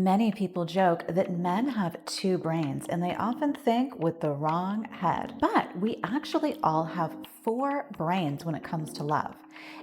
Many people joke that men have two brains and they often think with the wrong head. But we actually all have four brains when it comes to love.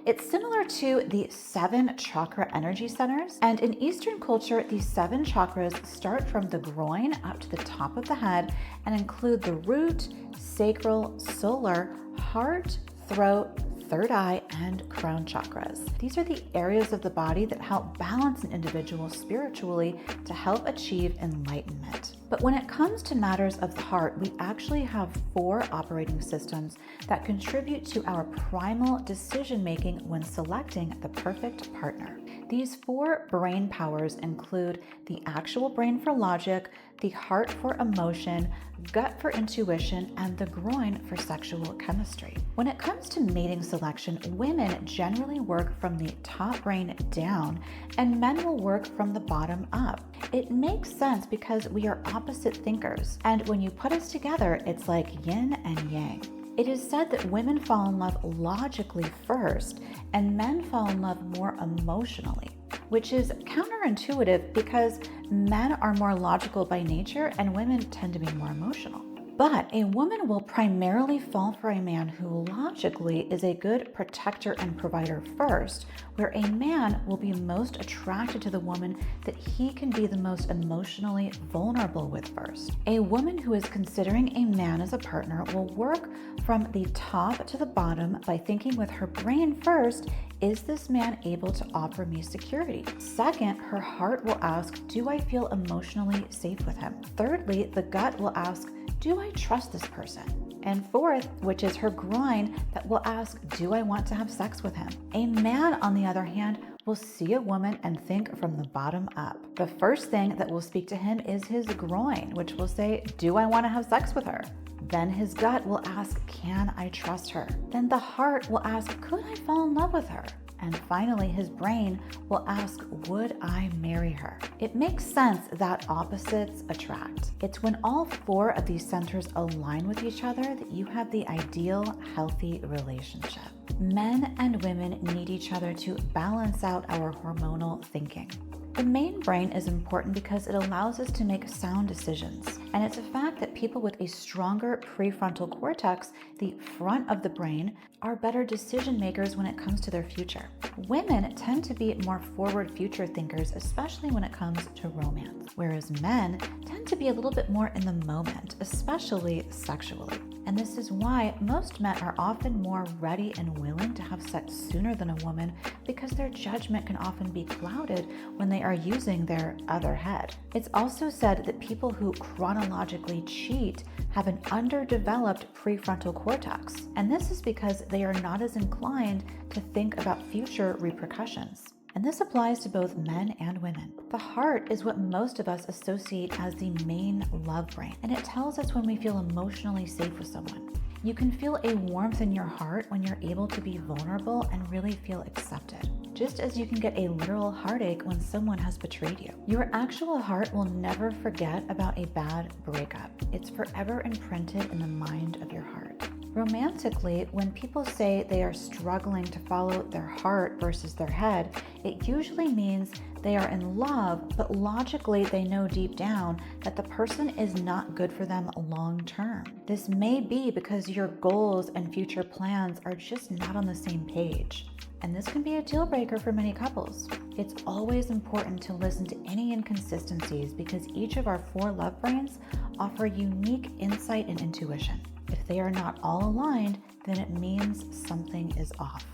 It's similar to the seven chakra energy centers. And in Eastern culture, these seven chakras start from the groin up to the top of the head and include the root, sacral, solar, heart, throat, third eye, and crown chakras. These are the areas of the body that help balance an individual spiritually to help achieve enlightenment. But when it comes to matters of the heart, we actually have four operating systems that contribute to our primal decision making when selecting the perfect partner. These four brain powers include the actual brain for logic, the heart for emotion, gut for intuition, and the groin for sexual chemistry. When it comes to mating selection, women generally work from the top brain down, and men will work from the bottom up. It makes sense because we are opposite thinkers, and when you put us together, it's like yin and yang. It is said that women fall in love logically first, and men fall in love more emotionally, which is counterintuitive because men are more logical by nature and women tend to be more emotional. But a woman will primarily fall for a man who logically is a good protector and provider first, where a man will be most attracted to the woman that he can be the most emotionally vulnerable with first. A woman who is considering a man as a partner will work from the top to the bottom by thinking with her brain first, is this man able to offer me security? Second, her heart will ask, do I feel emotionally safe with him? Thirdly, the gut will ask, do I trust this person? And fourth, which is her groin, that will ask, do I want to have sex with him? A man, on the other hand, will see a woman and think from the bottom up. The first thing that will speak to him is his groin, which will say, do I want to have sex with her? Then his gut will ask, can I trust her? Then the heart will ask, could I fall in love with her? And finally, his brain will ask, would I marry her? It makes sense that opposites attract. It's when all four of these centers align with each other that you have the ideal, healthy relationship. Men and women need each other to balance out our hormonal thinking. The main brain is important because it allows us to make sound decisions. And it's a fact that people with a stronger prefrontal cortex, the front of the brain, are better decision makers when it comes to their future. Women tend to be more forward future thinkers, especially when it comes to romance, whereas men tend to be a little bit more in the moment, especially sexually. And this is why most men are often more ready and willing to have sex sooner than a woman, because their judgment can often be clouded when they are using their other head. It's also said that people who chronologically cheat have an underdeveloped prefrontal cortex, and this is because they are not as inclined to think about future repercussions. And this applies to both men and women. The heart is what most of us associate as the main love brain, and it tells us when we feel emotionally safe with someone. You can feel a warmth in your heart when you're able to be vulnerable and really feel accepted, just as you can get a literal heartache when someone has betrayed you. Your actual heart will never forget about a bad breakup. It's forever imprinted in the mind of your heart. Romantically, when people say they are struggling to follow their heart versus their head, it usually means they are in love, but logically they know deep down that the person is not good for them long term. This may be because your goals and future plans are just not on the same page. And this can be a deal breaker for many couples. It's always important to listen to any inconsistencies because each of our four love brains offer unique insight and intuition. If they are not all aligned, then it means something is off.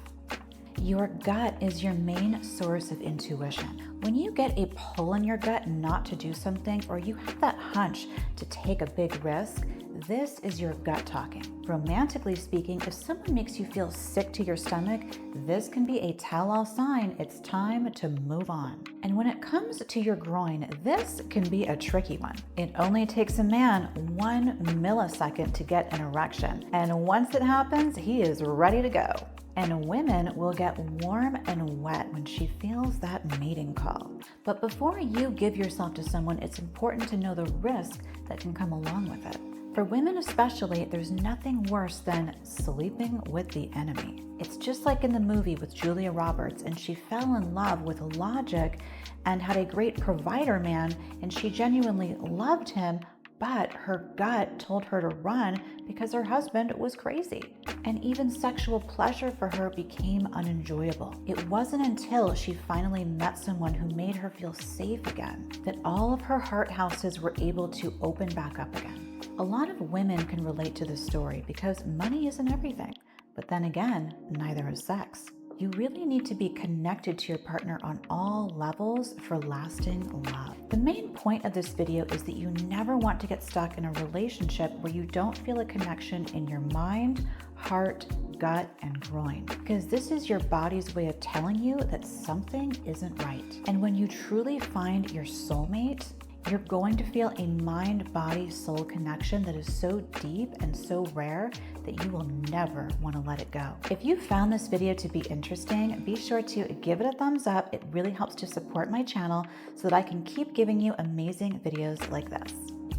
Your gut is your main source of intuition. When you get a pull in your gut not to do something, or you have that hunch to take a big risk, this is your gut talking. Romantically speaking, if someone makes you feel sick to your stomach, this can be a tell-all sign it's time to move on. And when it comes to your groin, this can be a tricky one. It only takes a man 1 millisecond to get an erection, and once it happens, he is ready to go. And women will get warm and wet when she feels that mating call. But before you give yourself to someone, it's important to know the risk that can come along with it. For women especially, there's nothing worse than sleeping with the enemy. It's just like in the movie with Julia Roberts, and she fell in love with logic and had a great provider man, and she genuinely loved him, but her gut told her to run because her husband was crazy. And even sexual pleasure for her became unenjoyable. It wasn't until she finally met someone who made her feel safe again that all of her heart houses were able to open back up again. A lot of women can relate to this story because money isn't everything, but then again, neither is sex. You really need to be connected to your partner on all levels for lasting love. The main point of this video is that you never want to get stuck in a relationship where you don't feel a connection in your mind, heart, gut, and groin, because this is your body's way of telling you that something isn't right. And when you truly find your soulmate, you're going to feel a mind-body-soul connection that is so deep and so rare that you will never want to let it go. If you found this video to be interesting, be sure to give it a thumbs up. It really helps to support my channel so that I can keep giving you amazing videos like this.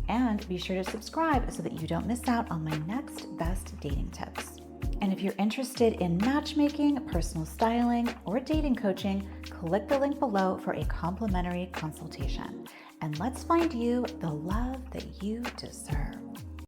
And be sure to subscribe so that you don't miss out on my next best dating tips. And if you're interested in matchmaking, personal styling, or dating coaching, click the link below for a complimentary consultation. And let's find you the love that you deserve.